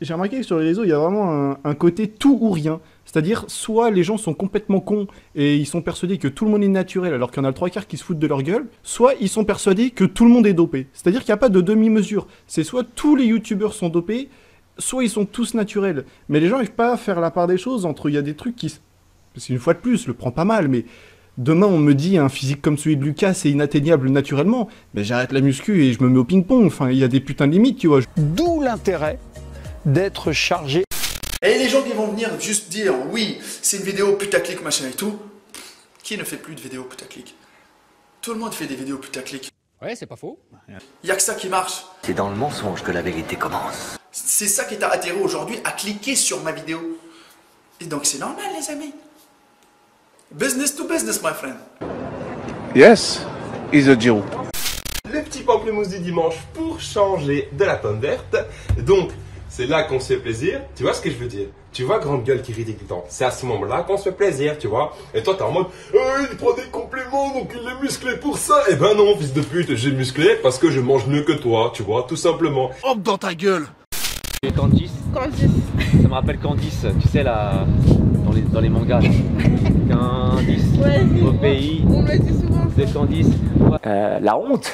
J'ai remarqué que sur les réseaux, il y a vraiment un côté tout ou rien. C'est-à-dire, soit les gens sont complètement cons et ils sont persuadés que tout le monde est naturel alors qu'il y en a le trois quarts qui se foutent de leur gueule, soit ils sont persuadés que tout le monde est dopé. C'est-à-dire qu'il n'y a pas de demi-mesure. C'est soit tous les youtubeurs sont dopés, soit ils sont tous naturels. Mais les gens n'arrivent pas à faire la part des choses entre... Il y a des trucs qui... Parce qu'une fois de plus, je le prends pas mal, mais... Demain, on me dit un physique comme celui de Lucas, c'est inatteignable naturellement. Mais j'arrête la muscu et je me mets au ping-pong. Enfin, il y a des putains de limites, tu vois. D'où l'intérêt d'être chargé. Et les gens qui vont venir juste dire oui, c'est une vidéo putaclic, machin et tout. Qui ne fait plus de vidéos putaclic? Tout le monde fait des vidéos putaclic. Ouais, c'est pas faux. Il n'y a que ça qui marche. C'est dans le mensonge que la vérité commence. C'est ça qui t'a attiré aujourd'hui à cliquer sur ma vidéo. Et donc c'est normal, les amis. Business to business, my friend. Yes, is a Giro. Le petit pamplemousse du dimanche pour changer de la pomme verte. Donc, c'est là qu'on se fait plaisir. Tu vois ce que je veux dire? Tu vois, grande gueule qui ridicule. C'est à ce moment-là qu'on se fait plaisir, tu vois. Et toi, t'es en mode, il prend des compléments, donc il est musclé pour ça. Eh ben non, fils de pute, j'ai musclé parce que je mange mieux que toi, tu vois, tout simplement. Hop dans ta gueule. Et Candice. Ça me rappelle Candice, tu sais, là, dans les mangas. Candice, au pays. On me le dit souvent. C'est Candice. La honte.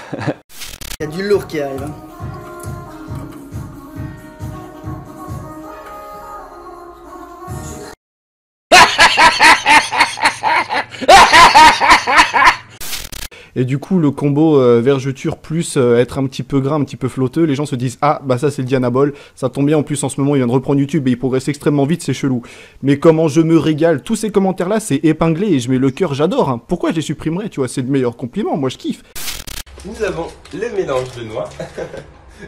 Il y a du lourd qui arrive. Hein. Et du coup, le combo vergeture plus être un petit peu gras, un petit peu flotteux, les gens se disent « Ah, bah ça c'est le Dianabol, ça tombe bien, en plus en ce moment il vient de reprendre YouTube et il progresse extrêmement vite, c'est chelou. » Mais comment je me régale, tous ces commentaires-là, c'est épinglé et je mets le cœur, j'adore. Hein. Pourquoi je les supprimerais, tu vois, c'est le meilleur compliment, moi je kiffe. Nous avons le mélange de noix.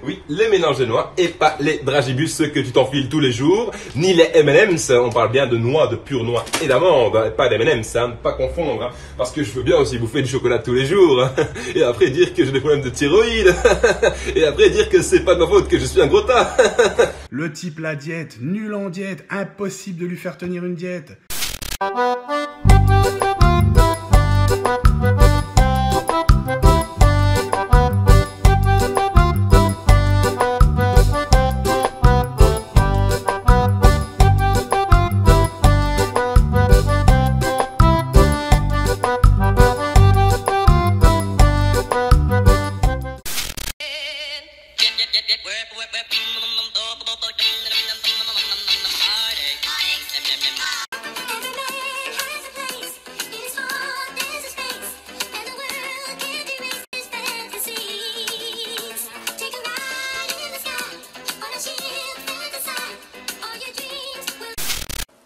Oui, les mélanges de noix et pas les dragibus, ceux que tu t'enfiles tous les jours, ni les M&M's, on parle bien de noix, de pure noix et d'amande, pas d'M&M's, hein, pas confondre, hein, parce que je veux bien aussi bouffer du chocolat tous les jours, hein, et après dire que j'ai des problèmes de thyroïde, et après dire que c'est pas de ma faute que je suis un gros tas. Le type la diète, nul en diète, impossible de lui faire tenir une diète.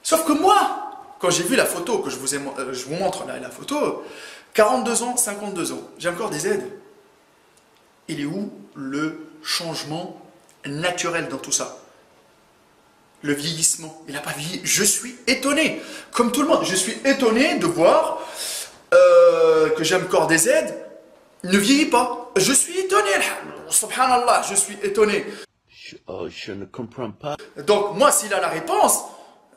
Sauf que moi, quand j'ai vu la photo, que je vous montre là, la photo, 42 ans, 52 ans, j'ai encore des aides. Il est où le changement naturel dans tout ça? Le vieillissement, il n'a pas vieilli. Je suis étonné, comme tout le monde, je suis étonné de voir que j'ai encore des aides, ne vieillit pas. Je suis étonné, subhanallah, je suis étonné. Je ne comprends pas. Donc moi, s'il a la réponse,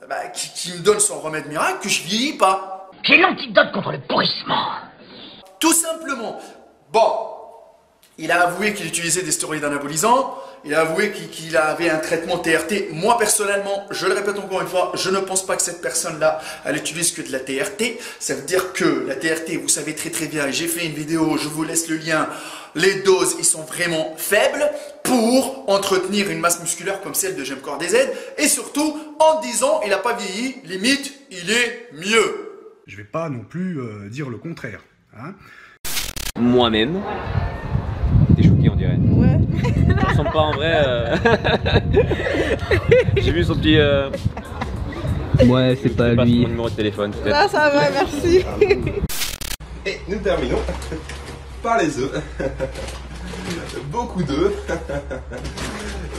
bah, qui me donne son remède miracle, que je vieillis pas. J'ai l'antidote contre le pourrissement. Tout simplement. Bon, il a avoué qu'il utilisait des stéroïdes anabolisants, il a avoué qu'il avait un traitement TRT. Moi, personnellement, je le répète encore une fois, je ne pense pas que cette personne-là, elle utilise que de la TRT. Ça veut dire que la TRT, vous savez très très bien, j'ai fait une vidéo, je vous laisse le lien, les doses, ils sont vraiment faibles pour entretenir une masse musculaire comme celle de Gemcore DZ. Et surtout, en 10 ans, il n'a pas vieilli, limite, il est mieux. Je vais pas non plus dire le contraire. Hein. Moi-même. T'es choqué, on dirait. Ouais. Ça ressemble pas en vrai. J'ai vu son petit. Ouais, c'est pas lui. Mon numéro de téléphone, peut-être. Là, ça va, merci. Et nous terminons par les œufs. Beaucoup d'œufs.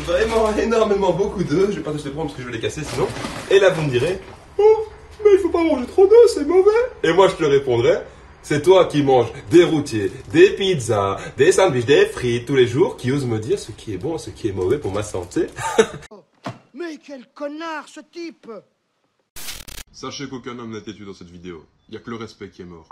Vraiment énormément beaucoup d'œufs. Je vais pas tous les prendre parce que je vais les casser sinon. Et là vous me direz, oh, mais il faut pas manger trop d'œufs, c'est mauvais. Et moi je te répondrai, c'est toi qui manges des routiers, des pizzas, des sandwichs, des frites tous les jours qui ose me dire ce qui est bon, ce qui est mauvais pour ma santé. Mais quel connard ce type! Sachez qu'aucun homme n'a têtu dans cette vidéo. Il n'y a que le respect qui est mort.